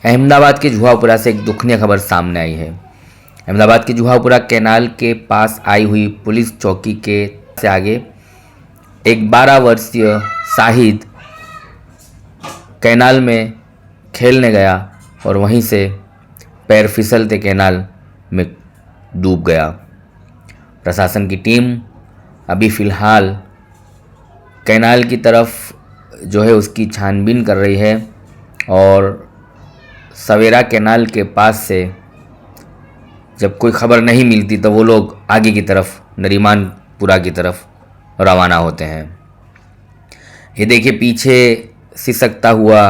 अहमदाबाद के जुहापुरा से एक दुखनीय खबर सामने आई है। अहमदाबाद के जुहापुरा कैनाल के पास आई हुई पुलिस चौकी के से आगे एक 12 वर्षीय शाहिद कैनाल में खेलने गया और वहीं से पैर फिसलते कैनाल में डूब गया। प्रशासन की टीम अभी फ़िलहाल कैनाल की तरफ जो है उसकी छानबीन कर रही है और सवेरा कैनाल के पास से जब कोई खबर नहीं मिलती तो वो लोग आगे की तरफ नरीमानपुरा की तरफ रवाना होते हैं। ये देखिए पीछे सिसकता हुआ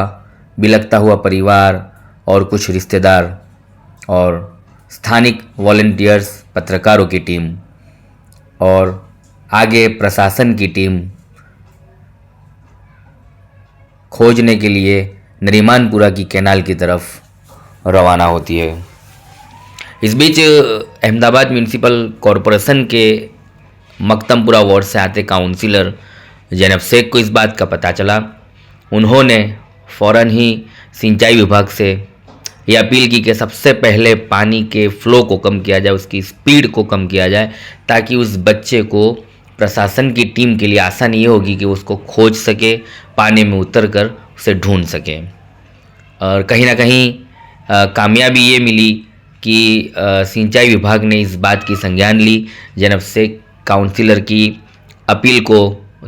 बिलखता हुआ परिवार और कुछ रिश्तेदार और स्थानिक वॉलंटियर्स पत्रकारों की टीम और आगे प्रशासन की टीम खोजने के लिए नरीमानपुरा की कैनाल की तरफ रवाना होती है। इस बीच अहमदाबाद म्यूनिसिपल कॉरपोरेशन के मकतमपुरा वार्ड से आते काउंसिलर जैनब शेख को इस बात का पता चला। उन्होंने फ़ौरन ही सिंचाई विभाग से ये अपील की कि सबसे पहले पानी के फ़्लो को कम किया जाए, उसकी स्पीड को कम किया जाए, ताकि उस बच्चे को प्रशासन की टीम के लिए आसानी ये होगी कि उसको खोज सके, पानी में उतर कर उसे ढूंढ सके। और कहीं ना कहीं कामयाबी ये मिली कि सिंचाई विभाग ने इस बात की संज्ञान ली। जैनब शेख काउंसिलर की अपील को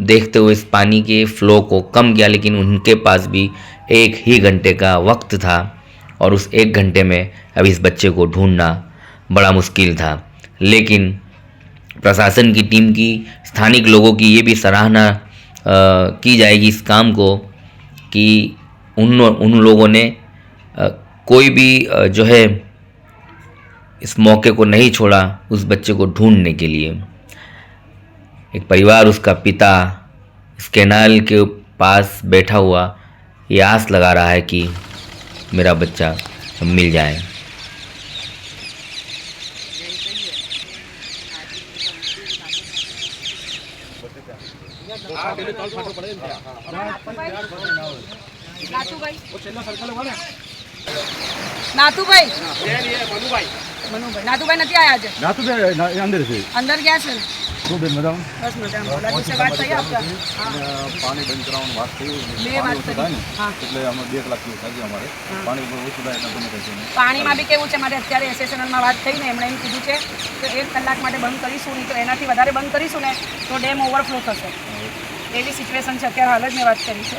देखते हुए इस पानी के फ़्लो को कम किया, लेकिन उनके पास भी 1 ही घंटे का वक्त था और उस 1 घंटे में अब इस बच्चे को ढूंढना बड़ा मुश्किल था। लेकिन प्रशासन की टीम की, स्थानिक लोगों की ये भी सराहना की जाएगी इस काम को कि उन लोगों ने कोई भी जो है इस मौके को नहीं छोड़ा उस बच्चे को ढूंढने के लिए। एक परिवार, उसका पिता इस कैनाल के पास बैठा हुआ ये आस लगा रहा है कि मेरा बच्चा मिल जाए। નાતુભાઈ નાતુભાઈ નથી આયા આજે? નાતુભાઈ અંદર છે, અંદર ગયા છે? શું બેન મજામાં? બસ મજામાં। બોલા દિવસે વાત થઈ આપકા? પાણી બંધ કરાવવાની વાત થઈ મેં વાત કરી। હા, એટલે અમે 2 કલાક જેવું થાય અમારે પાણી ઉપર ઓછું થાય એટલે તમે કહેશો ને પાણીમાં બી કેવું છે, મારે અત્યારે એસએસએનએલમાં વાત થઈ ને એમણે એમ કીધું છે કે 1 કલાક માટે બંધ કરીશું, નહીં તો એનાથી વધારે બંધ કરીશું ને તો ડેમ ઓવરફ્લો થશે। એવી સિચ્યુએશન છે અત્યારે, હાલ જ મેં વાત કરી છે।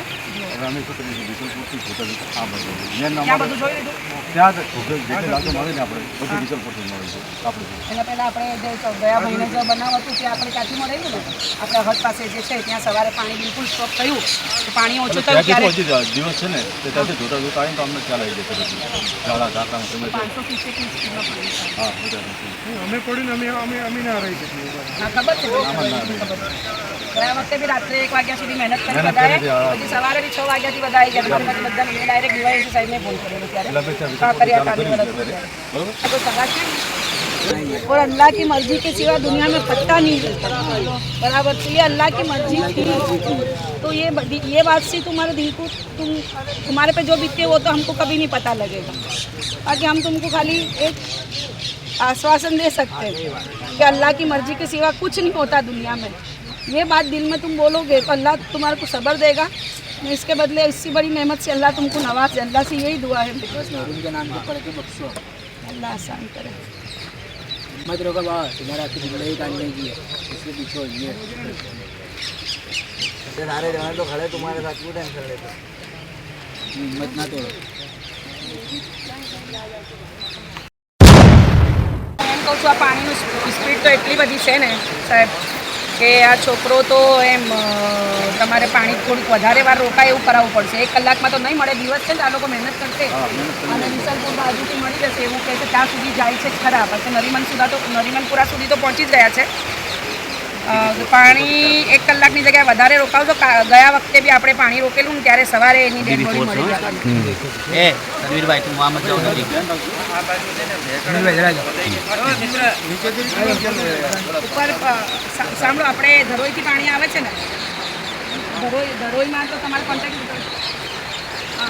હવે અમે શું કરીએ ડિટેલ પૂછી હોટલ આ બધું મેન ત્યાં બધું જોઈ લીધું? ત્યાં જ હોટલ જે લાગતું મળે ને આપણે બધું ડિટેલ પૂછી મળે છે આપણે। એના પહેલાં આપણે જે ગયા મહિને જે બનાવ હતું ત્યાં આપણે ક્યાંથી મળેલું ને, આપણે હદ પાસે જે છે ત્યાં સવારે પાણી બિલકુલ સ્ટોપ થયું તો પાણી ઓછું થયું ત્યારે દિવસ છે ને તે ત્યાંથી જોતા જોતા આવીને તો અમને ખ્યાલ આવી જાય ઝાડા ઝાકડામાં તમે 500 સ્પીડમાં પાણી છે। હા અમે પડીને અમે ના રહી શકીએ। હા, ખબર છે, ખબર છે। ગયા વખતે બી રાત્રે 1 વાગ્યા સુધી મહેનત કરી બધાએ, પછી સવારે બી 6 વાગ્યાથી બધા આવી ગયા, પછી બધા મેં ડાયરેક્ટ ડીવાયસી સાહેબને ફોન કરેલો ત્યારે કાંકરિયા કાઢી બરાબર। तो सगा है और अल्लाह की मर्जी के सिवा दुनिया में पत्ता नहीं हिलता, बराबर। तो ये अल्लाह की मर्जी थी, तो ये बात से तुम्हारे दिल को तुम्हारे पे जो बीतती है वो तो हमको कभी नहीं पता लगेगा। बाकी हम तुमको खाली एक आश्वासन दे सकते हैं कि अल्लाह की मर्जी के सिवा कुछ नहीं होता दुनिया में। ये बात दिल में तुम बोलोगे तो अल्लाह तुम्हारे को सब्र देगा, इसके बदले इससे बड़ी नेमत से अल्लाह तुमको नवाज। अल्लाह से यही दुआ है, उनके नाम को पढ़ के बख्शो, अल्लाह आसान करे। मत रोको बाबा, तुम्हारा की जिंदगी काटने की है, इसके पीछे होइए। सारे जवान तो खड़े तुम्हारे साथ, क्यों टेंशन लेते? हिम्मत ना तोड़ो। એમ કહું છું, આ પાણીનું સ્પીડ તો એટલી બધી છે ને સાહેબ કે આ છોકરો તો એમ તમારે પાણી થોડીક વધારે વાર રોકાય એવું કરાવવું પડશે। 1 કલાકમાં તો નહીં મળે, દિવસ છે ને આ લોકો મહેનત કરશે અને વિશાલપુર બાજુથી મળી જશે એવું કહે છે, ત્યાં સુધી જાય છે ખરા। પછી નરીમાનપુરા સુધી તો પહોંચી જ ગયા છે। પાણી 1 કલાકની જગ્યાએ વધારે રોકાવજો। ગયા વખતે બી આપણે પાણી રોકેલું ને ત્યારે સવારે એની ડેડ બોડી મળી જતી। ए तनवीर तुम वहाँ मत जाओ जल्दी। ઉપર સાંભળો, આપણે ધરોઈથી પાણી આવે છે ને, ધરોઈમાં તો તમારે કોન્ટેક્ટ હા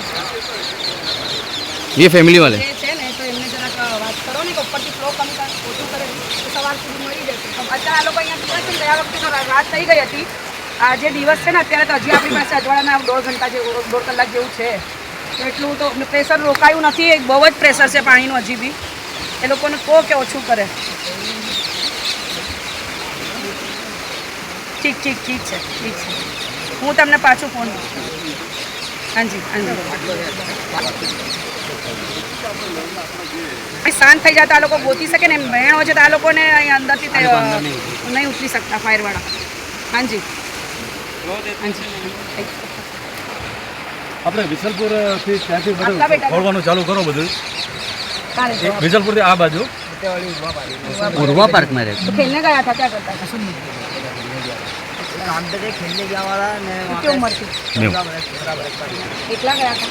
ये फैमिली वाले એ છે ને તો એમને જરાક વાત કરો ને કે ઉપરથી ફ્લો કમ ઓછું કરે તો સવાર સુધી મળી જશે. અત્યારે આ લોકો અહીંયા ગયા છે ને ગયા વખતે તો રાત થઈ ગઈ હતી. આ જે દિવસ છે ને અત્યારે તો હજી આપણી પાસે અજવાળાના 1.5 ઘંટા જેવું 1.5 કલાક જેવું છે. તો એટલું તો પ્રેશર રોકાયું નથી. એક બહુ જ પ્રેશર છે પાણીનું હજી બી. એ લોકોને કહો કે ઓછું કરે. ઠીક ઠીક ઠીક છે ઠીક છે. હું તમને પાછું ફોન કરું. હાજી હાજી શાંત થઈ જતા આ લોકો ગોતી શકે ને. એમ બહેણ હોય છે તો આ લોકોને અહીં અંદરથી નહીં ઉતરી શકતા ફાયરવાળા. હાજી હાજી આપણે વિસલપુરથી ત્યાંથી આપકા બધું બેટા. ખોલવાનું ચાલુ કરો બધું. કાલે જવાબ. વિસલપુરથી આ બાજુ उर्वा पार्क में रहते तो खेलने गया था क्या करता था? काम पे थे, खेलने गया वाला ने वहाँ कितनी उम्र थी? पे एकला गया था?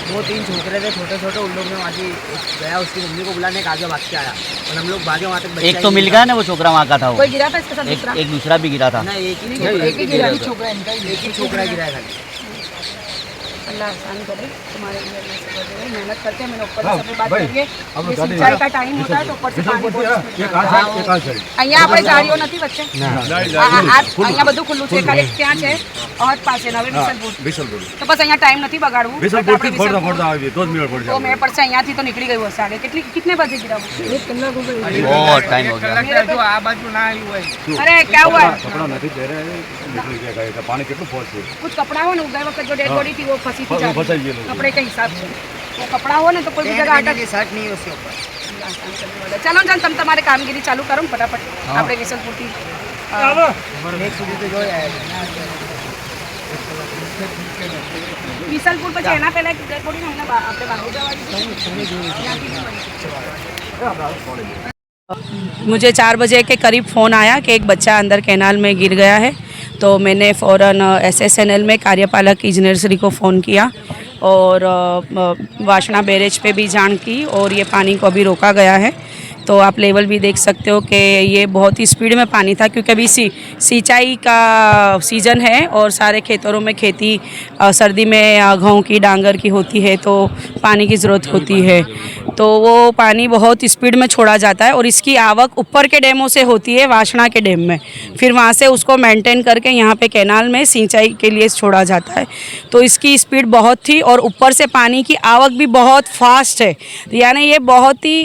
2-3 छोकरे थे छोटे छोटे. उन लोग ने वहाँ से गया उसकी मम्मी को बुलाने के आगे भाग के आया और हम लोग भागे वहाँ तक. एक तो मिल गया ना वो छोकरा वहाँ का था वो कोई गिरा था इसके साथ दूसरा? एक दूसरा भी गिरा था ना एक ही एक ही गिरा था। एक ही छोकरा गिरा है खाली. अल्लाह आसान करे तुम्हारे लिए, अल्लाह से कर दे। मेहनत करते हैं, मैंने ऊपर हाँ, से बात भाई, करिए. अब ये गाड़ी सिंचाई का टाइम होता है तो ऊपर से पानी વિસલપુરથી बहुत એક इसमें આ સાઈડ એક આ સાઈડ. અહીંયા આપણે જાળીઓ નથી વચ્ચે. અહીંયા બધું ખુલ્લું છે. ખાલી ત્યાં છે અહદ પાસે ને હવે વિસલપુર. વિસલપુર તો બસ અહીંયા ટાઈમ નથી બગાડવું. વિસલપુરથી આપણે ફરતા વિસલપુર- ફરતા આવીએ તો જ મેળ પડશે. તો મેં પડશે અહીંયાથી તો નીકળી ગયું હશે આગે. कितने बजे गिरा वो? 1 कलाक हो गई. बहुत टाइम हो गया मेरे को आ बाजू ना आई हुआ है. अरे क्या हुआ है? કપડા નથી પહેરે નીકળી ગયા ગાય. પાણી કેટલું ફોર્સ છે. कुछ कपड़ा हो ना, गए वक्त जो डेड बॉडी थी वो फंसी थी जाके. ફસાઈ ગયેલું. कपड़े के हिसाब से वो कपड़ा हो ना तो कोई भी जगह अटक. शर्ट नहीं है उसके ऊपर. चलो चल तुम तुम्हारे कामगिरी चालू करो फटाफट. આપણે વિસલપુરથી नेक्स्ट સુધી તો જોઈ આયા. વિસલપુર પછી એના પહેલા એક ડેડ બોડી ને આપણે બાંધુજા વાળી मुझे 4 बजे के करीब फ़ोन आया कि एक बच्चा अंदर कैनाल में गिर गया है. तो मैंने फ़ौरन SSNL में कार्यपालक इंजीनियर श्री को फ़ोन किया और वाशना बैरेज पे भी जान की और ये पानी को अभी रोका गया है. तो आप लेवल भी देख सकते हो कि ये बहुत ही स्पीड में पानी था क्योंकि अभी सिंचाई का सीज़न है और सारे खेतरों में खेती सर्दी में गेहूं की डांगर की होती है तो पानी की ज़रूरत होती है. तो वो पानी बहुत स्पीड में छोड़ा जाता है और इसकी आवक ऊपर के डैमों से होती है वाशना के डैम में. फिर वहाँ से उसको मेंटेन करके यहाँ पे कैनाल में सिंचाई के लिए छोड़ा जाता है. तो इसकी स्पीड बहुत थी और ऊपर से पानी की आवक भी बहुत फास्ट है. यानी ये बहुत ही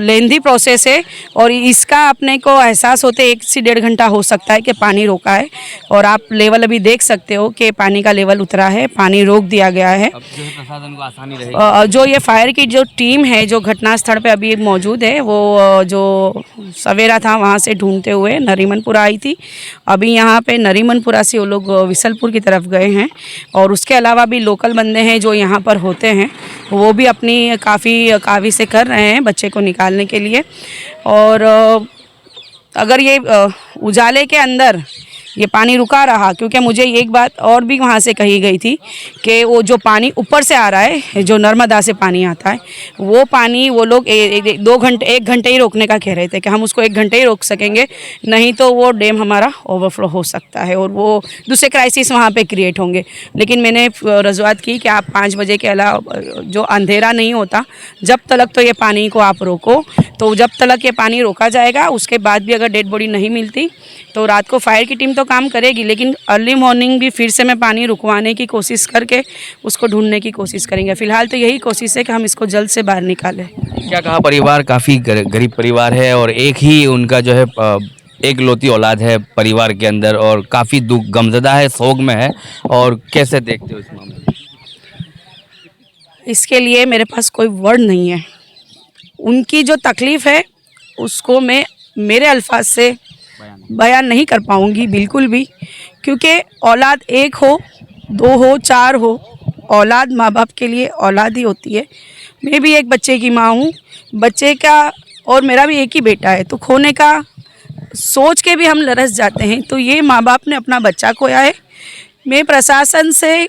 लेंथी प्रोसेस है और इसका अपने को एहसास होते 1 से 1.5 घंटा हो सकता है कि पानी रोका है. और आप लेवल अभी देख सकते हो कि पानी का लेवल उतरा है, पानी रोक दिया गया है. अब जो है प्रशासन को आसानी रहेगी. जो ये फायर की जो टीम है जो घटनास्थल पे अभी मौजूद है वो जो सवेरा था वहाँ से ढूंढते हुए नरीमनपुरा आई थी. अभी यहाँ पे नरीमनपुरा से वो लोग विसलपुर की तरफ गए हैं और उसके अलावा भी लोकल बंदे हैं जो यहाँ पर होते हैं वो भी अपनी काफ़ी से कर रहे हैं बच्चे को निकालने के लिए. और अगर ये उजाले के अंदर ये पानी रुका रहा क्योंकि मुझे एक बात और भी वहाँ से कही गई थी कि वो जो पानी ऊपर से आ रहा है जो नर्मदा से पानी आता है वो पानी वो लोग 1 घंटे ही रोकने का कह रहे थे कि हम उसको 1 घंटे ही रोक सकेंगे, नहीं तो वो डैम हमारा ओवरफ्लो हो सकता है और वो दूसरे क्राइसिस वहाँ पे क्रिएट होंगे. लेकिन मैंने रजूआत की कि आप 5 बजे के अलावा जो अंधेरा नहीं होता जब तक तो ये पानी को आप रोको. तो जब तक ये पानी रोका जाएगा उसके बाद भी अगर डेड बॉडी नहीं मिलती तो रात को फायर की टीम तो काम करेगी लेकिन अर्ली मॉर्निंग भी फिर से मैं पानी रुकवाने की कोशिश करके उसको ढूंढने की कोशिश करेंगे. फ़िलहाल तो यही कोशिश है कि हम इसको जल्द से बाहर निकालें. क्या कहा, परिवार काफ़ी गरीब परिवार है और एक ही उनका जो है एक लौती औलाद है परिवार के अंदर और काफ़ी दुख गमज़दा है, सोग में है. और कैसे देखते हो इस मामले में? इसके लिए मेरे पास कोई वर्ड नहीं है. उनकी जो तकलीफ़ है उसको मैं मेरे अल्फाज से बयान नहीं कर पाऊँगी बिल्कुल भी क्योंकि औलाद 1 हो 2 हो 4 हो औलाद माँ बाप के लिए औलाद ही होती है. मैं भी एक बच्चे की माँ हूँ. बच्चे का और मेरा भी एक ही बेटा है तो खोने का सोच के भी हम लरस जाते हैं. तो ये माँ बाप ने अपना बच्चा खोया है. मैं प्रशासन से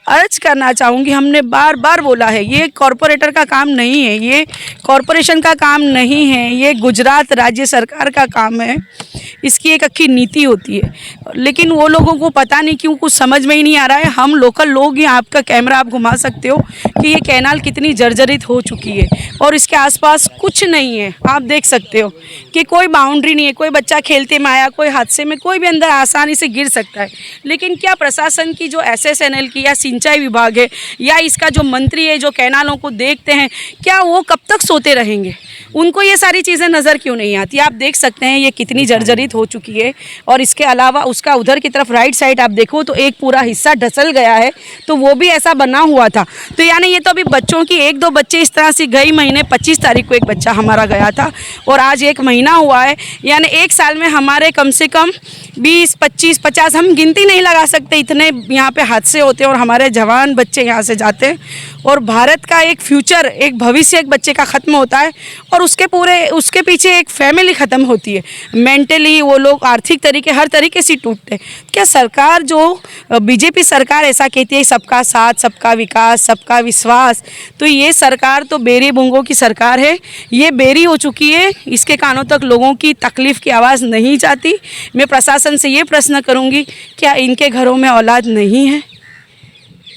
अर्ज करना चाहूँगी, हमने बार बार बोला है ये कॉरपोरेटर का काम नहीं है, ये कॉरपोरेशन का काम नहीं है, ये गुजरात राज्य सरकार का काम है। इसकी एक अच्छी नीति होती है, लेकिन वो लोगों को पता नहीं क्यों कुछ समझ में ही नहीं आ रहा है। हम लोकल लोग ही, आपका कैमरा आप घुमा सकते हो कि ये कैनाल कितनी जर्जरित हो चुकी है और इसके आसपास कुछ नहीं है। आप देख सकते हो कि कोई बाउंड्री नहीं है, कोई बच्चा खेलते में आया, कोई हादसे में, कोई भी अंदर आसानी से गिर सकता है। लेकिन क्या प्रशासन की जो SSNL की या सिंचाई विभाग है या इसका जो मंत्री है जो कैनालों को देखते हैं, क्या वो कब तक सोते रहेंगे? उनको ये सारी चीज़ें नज़र क्यों नहीं आती? आप देख सकते हैं ये कितनी जर्जरित हो चुकी है। और इसके अलावा उसका उधर की तरफ राइट साइड आप देखो तो एक पूरा हिस्सा धसल गया है, तो वो भी ऐसा बना हुआ था। तो यानी ये तो अभी बच्चों की 1-2 बच्चे इस तरह से गई महीने 25 तारीख को एक बच्चा हमारा गया था और आज 1 महीना हुआ है। यानी 1 साल में हमारे कम से कम 20, 25, 50 हम गिनती नहीं लगा सकते, इतने यहाँ पे हादसे होते हैं और हमारे जवान बच्चे यहाँ से जाते हैं। और भारत का एक फ्यूचर, एक भविष्य एक बच्चे का ख़त्म होता है और उसके पीछे एक फैमिली ख़त्म होती है। मेंटली वो लोग आर्थिक तरीके, हर तरीके से टूटते हैं। क्या सरकार जो बीजेपी सरकार ऐसा कहती है सबका साथ, सबका विकास, सबका विश्वास, तो ये सरकार तो बेरी बूंगों की सरकार है। ये बेरी हो चुकी है, इसके कानों तक लोगों की तकलीफ़ की आवाज़ नहीं जाती। मैं प्रशासन से ये प्रश्न करूँगी, क्या इनके घरों में औलाद नहीं है?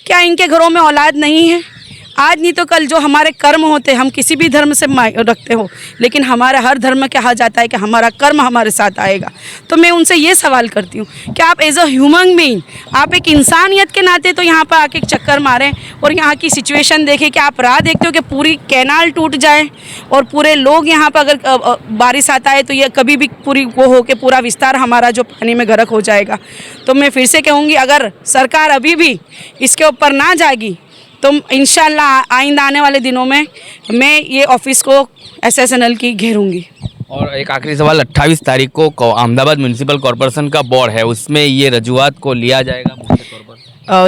क्या इनके घरों में औलाद नहीं है? आज नहीं तो कल जो हमारे कर्म होते हैं, हम किसी भी धर्म से रखते हो, लेकिन हमारे हर धर्म में कहा जाता है कि हमारा कर्म हमारे साथ आएगा। तो मैं उनसे ये सवाल करती हूँ कि आप एज अ ह्यूमन बीइंग, आप एक इंसानियत के नाते तो यहाँ पर आके एक चक्कर मारें और यहाँ की सिचुएशन देखें। कि आप राह देखते हो कि पूरी कैनाल टूट जाए और पूरे लोग यहाँ पर अगर बारिश आता है तो ये कभी भी पूरी वो हो के पूरा विस्तार हमारा जो पानी में गर्क हो जाएगा। तो मैं फिर से कहूँगी, अगर सरकार अभी भी इसके ऊपर ना जाएगी तो इंशाल्लाह आइंदा आने वाले दिनों में मैं ये ऑफिस को SSNL की घेरूंगी। और एक आखिरी सवाल, 28 तारीख को अहमदाबाद म्यूनसिपल कॉरपोरेशन का बोर्ड है, उसमें ये रजूआत को लिया जाएगा मुख्य तौर पर?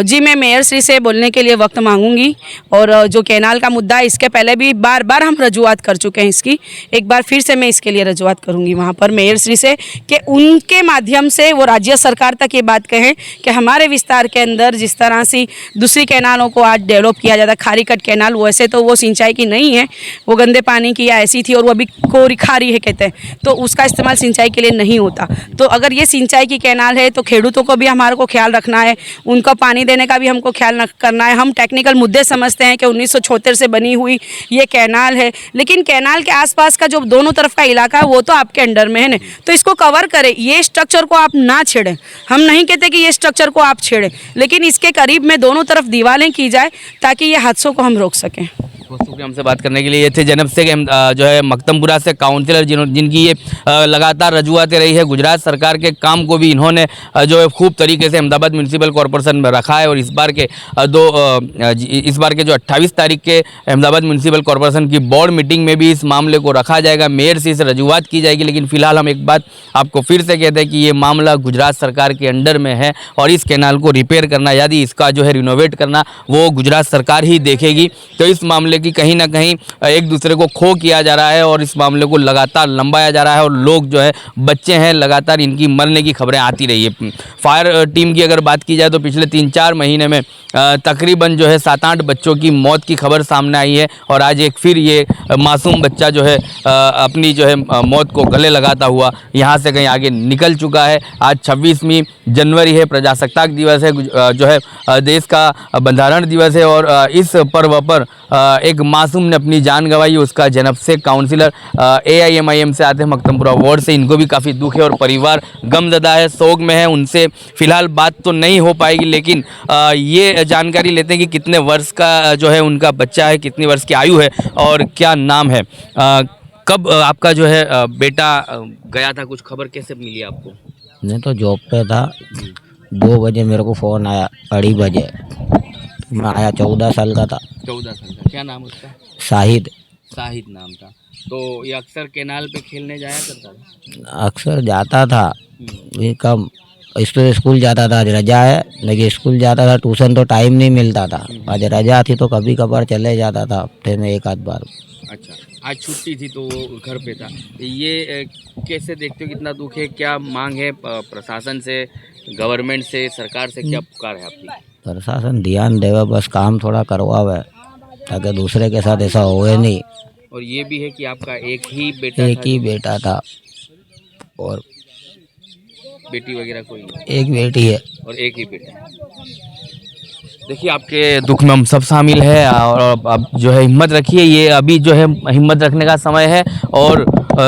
जी, मैं मेयर श्री से बोलने के लिए वक्त मांगूंगी। और जो कैनाल का मुद्दा है, इसके पहले भी बार बार हम रजूआत कर चुके हैं इसकी, एक बार फिर से मैं इसके लिए रजूआत करूंगी वहाँ पर मेयर श्री से कि उनके माध्यम से वो राज्य सरकार तक ये बात कहें कि हमारे विस्तार के अंदर जिस तरह से दूसरी कैनालों को आज डेवलप किया जाता है, खारीकट कैनाल, वैसे तो वो सिंचाई की नहीं है, वो गंदे पानी की या ऐसी थी और वो अभी कोरी खारी है कहते हैं, तो उसका इस्तेमाल सिंचाई के लिए नहीं होता। तो अगर ये सिंचाई की कैनाल है तो खेडूतों को भी हमारे को ख्याल रखना है, उनका पानी देने का भी हमको ख्याल करना है। हम टेक्निकल मुद्दे समझते हैं कि 1976 से बनी हुई ये कैनाल है, लेकिन कैनाल के आसपास का जो दोनों तरफ का इलाका है वो तो आपके अंडर में है ना, तो इसको कवर करें। ये स्ट्रक्चर को आप ना छेड़ें, हम नहीं कहते कि ये स्ट्रक्चर को आप छेड़ें, लेकिन इसके करीब में दोनों तरफ दीवारें की जाए ताकि ये हादसों को हम रोक सकें। शुक्रिया हमसे बात करने के लिए। ये थे जैनब शेख, जो है मकतमपुरा से काउंसिलर, जिनकी ये लगातार रजूआतें रही है। गुजरात सरकार के काम को भी इन्होंने जो है खूब तरीके से अहमदाबाद म्यूनसिपल कॉरपोरेशन में रखा है। और इस बार के जो 28 तारीख के अहमदाबाद म्यूनसिपल कॉरपोरेशन की बोर्ड मीटिंग में भी इस मामले को रखा जाएगा, मेयर से इस रजूआत की जाएगी। लेकिन फिलहाल हम एक बात आपको फिर से कहते हैं कि ये मामला गुजरात सरकार के अंडर में है और इस कैनाल को रिपेयर करना, यदि इसका जो है रिनोवेट करना, वो गुजरात सरकार ही देखेगी। तो इस मामले कि कहीं ना कहीं एक दूसरे को खो किया जा रहा है और इस मामले को लगातार लंबाया जा रहा है और लोग जो है बच्चे हैं लगातार इनकी मरने की खबरें आती रही है। फायर टीम की अगर बात की जाए तो पिछले 3-4 महीने में तकरीबन जो है 7-8 बच्चों की मौत की खबर सामने आई है और आज एक फिर ये मासूम बच्चा जो है अपनी जो है मौत को गले लगाता हुआ यहाँ से कहीं आगे निकल चुका है। आज 26वीं जनवरी है, प्रजासत्ताक दिवस है, जो है देश का बंधारण दिवस है और इस पर्व पर एक मासूम ने अपनी जान गंवाई। उसका जैनब शेख काउंसिलर AIMIM से आते हैं मकतमपुरा वार्ड से, इनको भी काफ़ी दुख है और परिवार गमज़दा है, शोक में है। उनसे फिलहाल बात तो नहीं हो पाएगी, लेकिन ये जानकारी लेते हैं कि कितने वर्ष का जो है उनका बच्चा है, कितनी वर्ष की आयु है और क्या नाम है। कब आपका जो है बेटा गया था, कुछ खबर कैसे मिली आपको? मैं तो जॉब पे था, 2 बजे मेरे को फ़ोन आया, 2:30 बजे मैं आया। 14 साल का था। 14 साल का। क्या नाम उसका? शाहिद नाम था। तो ये अक्सर कैनाल पे खेलने जाया करता था? अक्सर जाता था, ये कम इस तो स्कूल जाता था, आज रजा है, लेकिन स्कूल जाता था, ट्यूशन तो टाइम नहीं मिलता था। आज रजा थी तो कभी कभार चले जाता था, हफ्ते में 1-8 बार। अच्छा, आज छुट्टी थी तो वो घर पे था। ये कैसे देखते हो, कितना दुख है, क्या मांग है प्रशासन से, गवर्नमेंट से, सरकार से, क्या पुकार है आपकी? प्रशासन ध्यान देवे, बस काम थोड़ा करवावे ताकि दूसरे के साथ ऐसा होए नहीं। और ये भी है कि आपका एक ही बेटा एक ही बेटा था और बेटी वगैरह कोई नहीं? एक बेटी है। और एक ही बेटा। देखिए, आपके दुख में हम सब शामिल है और अब जो है हिम्मत रखिए। ये अभी जो है हिम्मत रखने का समय है और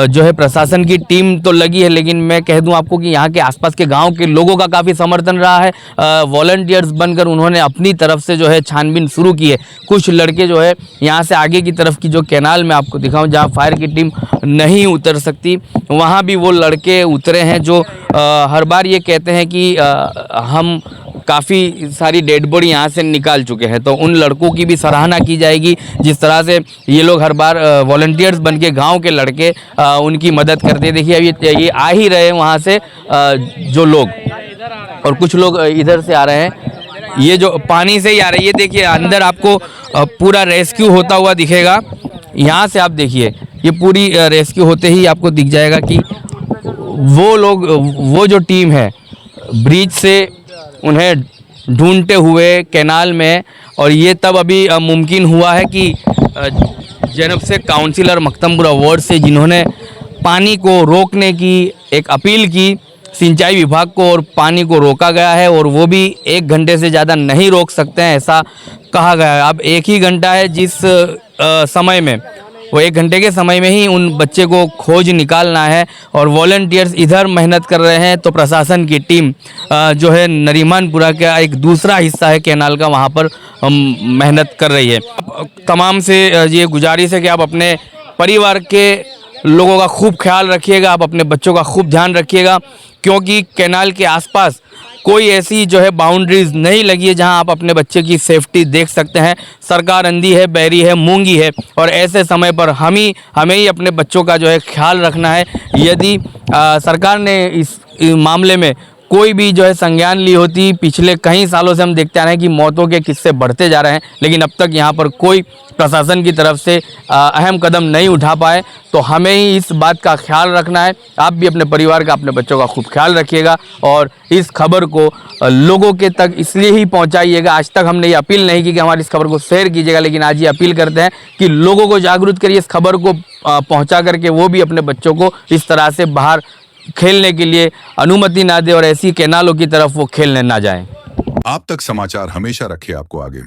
जो है प्रशासन की टीम तो लगी है, लेकिन मैं कह दूं आपको कि यहाँ के आसपास के गांव के लोगों का काफ़ी समर्थन रहा है। वॉलंटियर्स बनकर उन्होंने अपनी तरफ से जो है छानबीन शुरू की है। कुछ लड़के जो है यहाँ से आगे की तरफ की जो कैनाल में आपको दिखाऊं जहाँ फायर की टीम नहीं उतर सकती, वहाँ भी वो लड़के उतरे हैं जो हर बार ये कहते हैं कि हम काफ़ी सारी डेड बॉडी यहाँ से निकाल चुके हैं। तो उन लड़कों की भी सराहना की जाएगी जिस तरह से ये लोग हर बार वॉलंटियर्स बन के गाँव के लड़के उनकी मदद करते हैं। देखिए अभी ये आ ही रहे हैं वहाँ से जो लोग, और कुछ लोग इधर से आ रहे हैं। ये जो पानी से ही आ रहे हैं, ये देखिए अंदर आपको पूरा रेस्क्यू होता हुआ दिखेगा। यहाँ से आप देखिए ये पूरी रेस्क्यू होते ही आपको दिख जाएगा कि वो लोग, वो जो टीम है ब्रिज से उन्हें ढूंढते हुए कैनाल में, और ये तब अभी मुमकिन हुआ है कि जनब से काउंसिलर मख्तमपुरा वार्ड से जिन्होंने पानी को रोकने की एक अपील की सिंचाई विभाग को, और पानी को रोका गया है और वो भी 1 घंटे से ज़्यादा नहीं रोक सकते हैं ऐसा कहा गया है। अब 1 ही घंटा है जिस समय में, वो 1 घंटे के समय में ही उन बच्चे को खोज निकालना है और वॉलंटियर्स इधर मेहनत कर रहे हैं, तो प्रशासन की टीम जो है नरीमानपुरा का एक दूसरा हिस्सा है कैनाल का, वहाँ पर मेहनत कर रही है। तमाम से ये गुजारिश है कि आप अपने परिवार के लोगों का खूब ख्याल रखिएगा, आप अपने बच्चों का खूब ध्यान रखिएगा, क्योंकि कैनाल के आसपास कोई ऐसी जो है बाउंड्रीज नहीं लगी है जहां आप अपने बच्चे की सेफ्टी देख सकते हैं। सरकार अंधी है, बैरी है, मूंगी है, और ऐसे समय पर हमें ही अपने बच्चों का जो है ख्याल रखना है। यदि सरकार ने इस मामले में कोई भी जो है संज्ञान ली होती, पिछले कई सालों से हम देखते आ रहे हैं कि मौतों के किस्से बढ़ते जा रहे हैं, लेकिन अब तक यहाँ पर कोई प्रशासन की तरफ से अहम कदम नहीं उठा पाए, तो हमें ही इस बात का ख्याल रखना है। आप भी अपने परिवार का, अपने बच्चों का खूब ख्याल रखिएगा और इस खबर को लोगों के तक इसलिए ही पहुँचाइएगा। आज तक हमने ये अपील नहीं की कि हमारी इस खबर को शेयर कीजिएगा, लेकिन आज ये अपील करते हैं कि लोगों को जागरूक करिए, इस खबर को पहुँचा करके वो भी अपने बच्चों को इस तरह से बाहर खेलने के लिए अनुमति ना दे और ऐसी कैनालों की तरफ वो खेलने ना जाएं। आप तक समाचार हमेशा रखे आपको आगे।